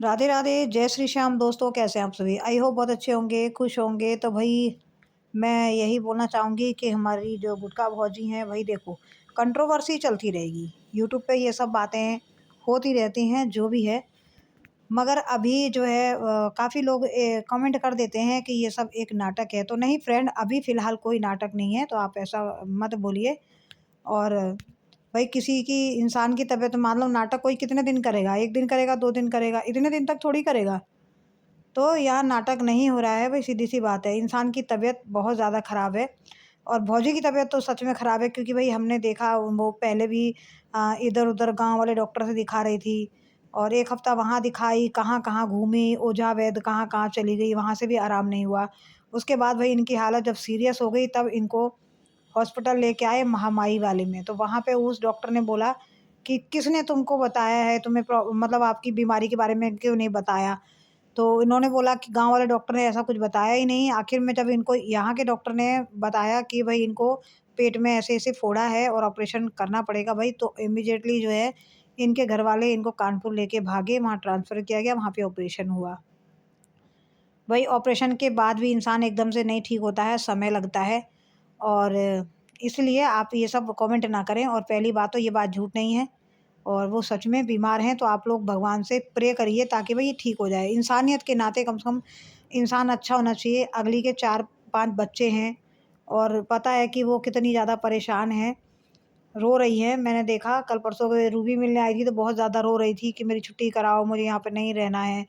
राधे राधे, जय श्री श्याम दोस्तों। कैसे हैं आप सभी? आई होप बहुत अच्छे होंगे, खुश होंगे। तो भाई मैं यही बोलना चाहूँगी कि हमारी जो गुटखा भौजी हैं, भाई देखो, कंट्रोवर्सी चलती रहेगी। यूट्यूब पे ये सब बातें होती रहती हैं, जो भी है। मगर अभी जो है काफ़ी लोग कमेंट कर देते हैं कि ये सब एक नाटक है। तो नहीं फ्रेंड, अभी फ़िलहाल कोई नाटक नहीं है, तो आप ऐसा मत बोलिए। और भाई किसी की इंसान की तबीयत, मान लो नाटक कोई कितने दिन करेगा? 1 दिन करेगा, 2 दिन करेगा, इतने दिन तक थोड़ी करेगा। तो यहाँ नाटक नहीं हो रहा है भाई, सीधी-सी बात है। इंसान की तबीयत बहुत ज़्यादा ख़राब है और भौजी की तबीयत तो सच में ख़राब है, क्योंकि भाई हमने देखा वो पहले भी इधर-उधर गाँव वाले डॉक्टर से दिखा रही थी और 1 हफ़्ता वहाँ दिखाई, कहाँ-कहाँ घूमी, ओझा वैद्य कहाँ-कहाँ चली गई, वहाँ से भी आराम नहीं हुआ। उसके बाद भाई इनकी हालत जब सीरियस हो गई, तब इनको हॉस्पिटल लेके आए महामाई वाले में। तो वहाँ पे उस डॉक्टर ने बोला कि किसने तुमको बताया है, तुम्हें मतलब आपकी बीमारी के बारे में क्यों नहीं बताया? तो इन्होंने बोला कि गाँव वाले डॉक्टर ने ऐसा कुछ बताया ही नहीं। आखिर में जब इनको यहाँ के डॉक्टर ने बताया कि भई इनको पेट में ऐसे-ऐसे फोड़ा है और ऑपरेशन करना पड़ेगा भई, तो इमीडिएटली जो है इनके घरवाले इनको कानपुर लेके भागे, वहाँ ट्रांसफ़र किया गया, वहाँ पे ऑपरेशन हुआ। भई ऑपरेशन के बाद भी इंसान एकदम से नहीं ठीक होता है, समय लगता है और इसलिए आप ये सब कमेंट ना करें। और पहली बात तो ये बात झूठ नहीं है और वो सच में बीमार हैं, तो आप लोग भगवान से प्रे करिए ताकि भई ये ठीक हो जाए। इंसानियत के नाते कम से कम इंसान अच्छा होना चाहिए। अगली के 4-5 बच्चे हैं और पता है कि वो कितनी ज़्यादा परेशान हैं, रो रही हैं। मैंने देखा कल परसों रूबी मिलने आई थी, तो बहुत ज़्यादा रो रही थी कि मेरी छुट्टी कराओ, मुझे यहाँ पे नहीं रहना है।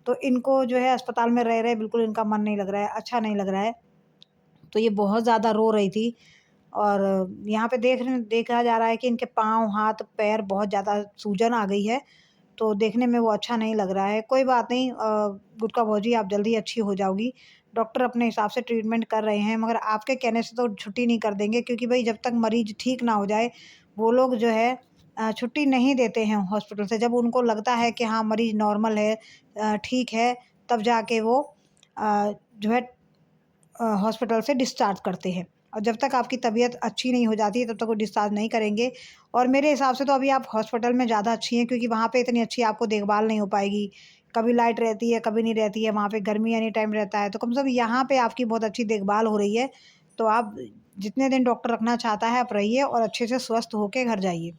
तो इनको जो है अस्पताल में रह बिल्कुल इनका मन नहीं लग रहा है, अच्छा नहीं लग रहा है। तो ये बहुत ज़्यादा रो रही थी और यहाँ पे देखा जा रहा है कि इनके पाँव, हाथ, पैर बहुत ज़्यादा सूजन आ गई है, तो देखने में वो अच्छा नहीं लग रहा है। कोई बात नहीं, गुटका भौजी आप जल्दी अच्छी हो जाओगी। डॉक्टर अपने हिसाब से ट्रीटमेंट कर रहे हैं, मगर आपके कहने से तो छुट्टी नहीं कर देंगे, क्योंकि भई जब तक मरीज़ ठीक ना हो जाए, वो लोग जो है छुट्टी नहीं देते हैं हॉस्पिटल से। जब उनको लगता है कि हाँ, मरीज़ नॉर्मल है, ठीक है, तब जाके वो जो है हॉस्पिटल से डिस्चार्ज करते हैं। और जब तक आपकी तबीयत अच्छी नहीं हो जाती है, तब तक वो डिस्चार्ज नहीं करेंगे। और मेरे हिसाब से तो अभी आप हॉस्पिटल में ज़्यादा अच्छी हैं, क्योंकि वहाँ पे इतनी अच्छी आपको देखभाल नहीं हो पाएगी। कभी लाइट रहती है, कभी नहीं रहती है, वहाँ पे गर्मी एनी टाइम रहता है। तो कम से कम यहाँ पे आपकी बहुत अच्छी देखभाल हो रही है। तो आप जितने दिन डॉक्टर रखना चाहता है, आप रहिए और अच्छे से स्वस्थ होके घर जाइए।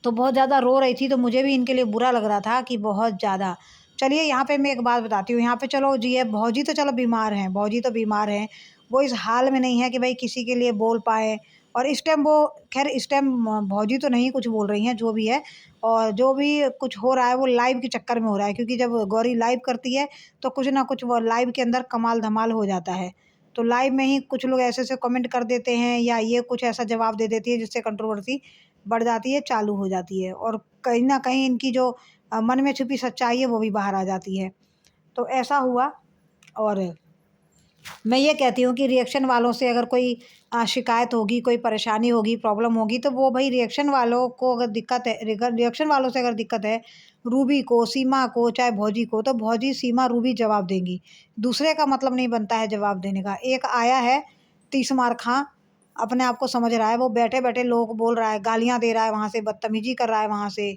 तो बहुत ज़्यादा रो रही थी, तो मुझे भी इनके लिए बुरा लग रहा था कि बहुत ज़्यादा। चलिए यहाँ पे मैं एक बात बताती हूँ, यहाँ पे चलो जी है, भौजी तो चलो बीमार हैं, भौजी तो बीमार हैं। वो इस हाल में नहीं है कि भई किसी के लिए बोल पाएँ। और इस टाइम वो ख़ैर इस टाइम भौजी तो नहीं कुछ बोल रही हैं, जो भी है। और जो भी कुछ हो रहा है वो लाइव के चक्कर में हो रहा है, क्योंकि जब गौरी लाइव करती है, तो कुछ ना कुछ वो लाइव के अंदर कमाल-धमाल हो जाता है। तो लाइव में ही कुछ लोग ऐसे-ऐसे कमेंट कर देते हैं, या ये कुछ ऐसा जवाब दे देती है जिससे कंट्रोवर्सी बढ़ जाती है, चालू हो जाती है और कहीं न कहीं इनकी जो मन में छुपी सच्चाई है, वो भी बाहर आ जाती है। तो ऐसा हुआ। और मैं ये कहती हूँ कि रिएक्शन वालों से अगर कोई शिकायत होगी, कोई परेशानी होगी, प्रॉब्लम होगी, तो वो भई रिएक्शन वालों को अगर दिक्कत है, रिएक्शन वालों से अगर दिक्कत है, रूबी को, सीमा को, चाहे भौजी को, तो भौजी, सीमा, रूबी जवाब देंगी। दूसरे का मतलब नहीं बनता है जवाब देने का। एक आया है तीस मार खां, अपने आप को समझ रहा है, वो बैठे-बैठे लोगों को बोल रहा है, गालियाँ दे रहा है वहाँ से, बदतमीज़ी कर रहा है वहाँ से।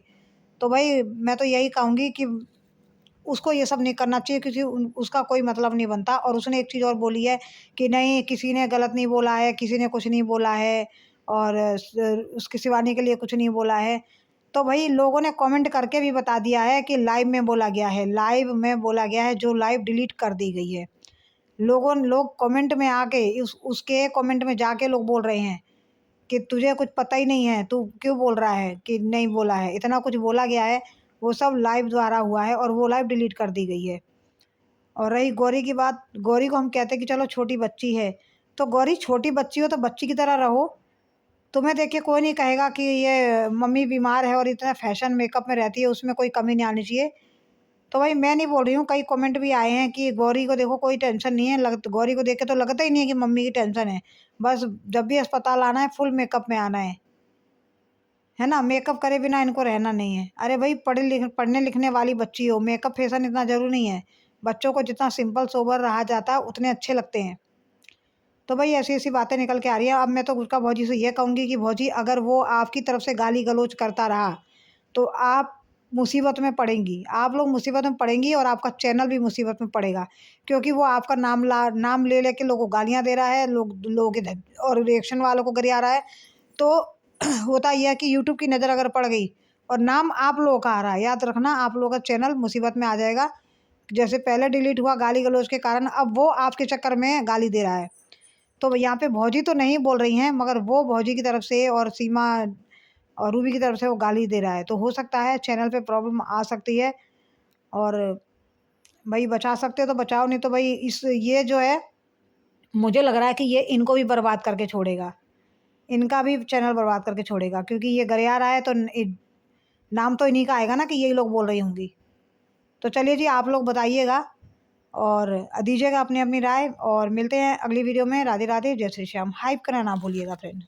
तो भई मैं तो यही कहूँगी कि उसको ये सब नहीं करना चाहिए, क्योंकि उसका कोई मतलब नहीं बनता। और उसने एक चीज़ और बोली है कि नहीं, किसी ने गलत नहीं बोला है, किसी ने कुछ नहीं बोला है और उसकी शिवानी के लिए कुछ नहीं बोला है। तो भई लोगों ने कमेंट करके भी बता दिया है कि लाइव में बोला गया है, लाइव में बोला गया है, जो लाइव डिलीट कर दी गई है। लोग कमेंट में आके उसके कमेंट में जाके लोग बोल रहे हैं कि तुझे कुछ पता ही नहीं है, तू क्यों बोल रहा है कि नहीं बोला है? इतना कुछ बोला गया है, वो सब लाइव द्वारा हुआ है और वो लाइव डिलीट कर दी गई है। और रही गौरी की बात, गौरी को हम कहते हैं कि चलो छोटी बच्ची है, तो गौरी छोटी बच्ची हो तो बच्ची की तरह रहो। तुम्हें देख के कोई नहीं कहेगा कि ये मम्मी बीमार है और इतना फैशन मेकअप में रहती है, उसमें कोई कमी नहीं आनी चाहिए। तो भाई मैं नहीं बोल रही हूँ, कई कमेंट भी आए हैं कि गौरी को देखो कोई टेंशन नहीं है, गौरी को देख के तो लगता ही नहीं है कि मम्मी की टेंशन है। बस जब भी अस्पताल आना है, फुल मेकअप में आना है ना? मेकअप करे बिना इनको रहना नहीं है। अरे भई पढ़ने लिखने वाली बच्ची हो, मेकअप फेशन इतना ज़रूरी नहीं है। बच्चों को जितना सिंपल सोबर रहा जाता है, उतने अच्छे लगते हैं। तो भई ऐसी-ऐसी बातें निकल के आ रही हैं। अब मैं तो गुटखा भौजी से ये कहूँगी कि भौजी, अगर वो आपकी तरफ से गाली-गलौच करता रहा, तो आप मुसीबत में पड़ेंगी, आप लोग मुसीबत में पड़ेंगी और आपका चैनल भी मुसीबत में पड़ेगा, क्योंकि वो आपका नाम ले लेके लोगों को गालियाँ दे रहा है, लोग इधर और रिएक्शन वालों को गरिया रहा है। तो होता ये है कि यूट्यूब की नज़र अगर पड़ गई और नाम आप लोगों का आ रहा है, याद रखना आप लोगों का चैनल मुसीबत में आ जाएगा। जैसे पहले डिलीट हुआ गाली गलौज के कारण, अब वो आपके चक्कर में गाली दे रहा है। तो यहाँ पे भौजी तो नहीं बोल रही हैं, मगर वो भौजी की तरफ से और सीमा और रूबी की तरफ से वो गाली दे रहा है। तो हो सकता है चैनल पे प्रॉब्लम आ सकती है, और भाई बचा सकते हो तो बचाओ, नहीं तो भाई ये जो है, मुझे लग रहा है कि ये इनको भी बर्बाद करके छोड़ेगा, इनका भी चैनल बर्बाद करके छोड़ेगा, क्योंकि ये गरिया रहा है तो नाम तो इन्हीं का आएगा ना कि यही लोग बोल रही होंगी। तो चलिए जी, आप लोग बताइएगा और दीजिएगा अपनी अपनी राय, और मिलते हैं अगली वीडियो में। राधे राधे, जय श्री श्याम। हाइप करना ना भूलिएगा फ्रेंड।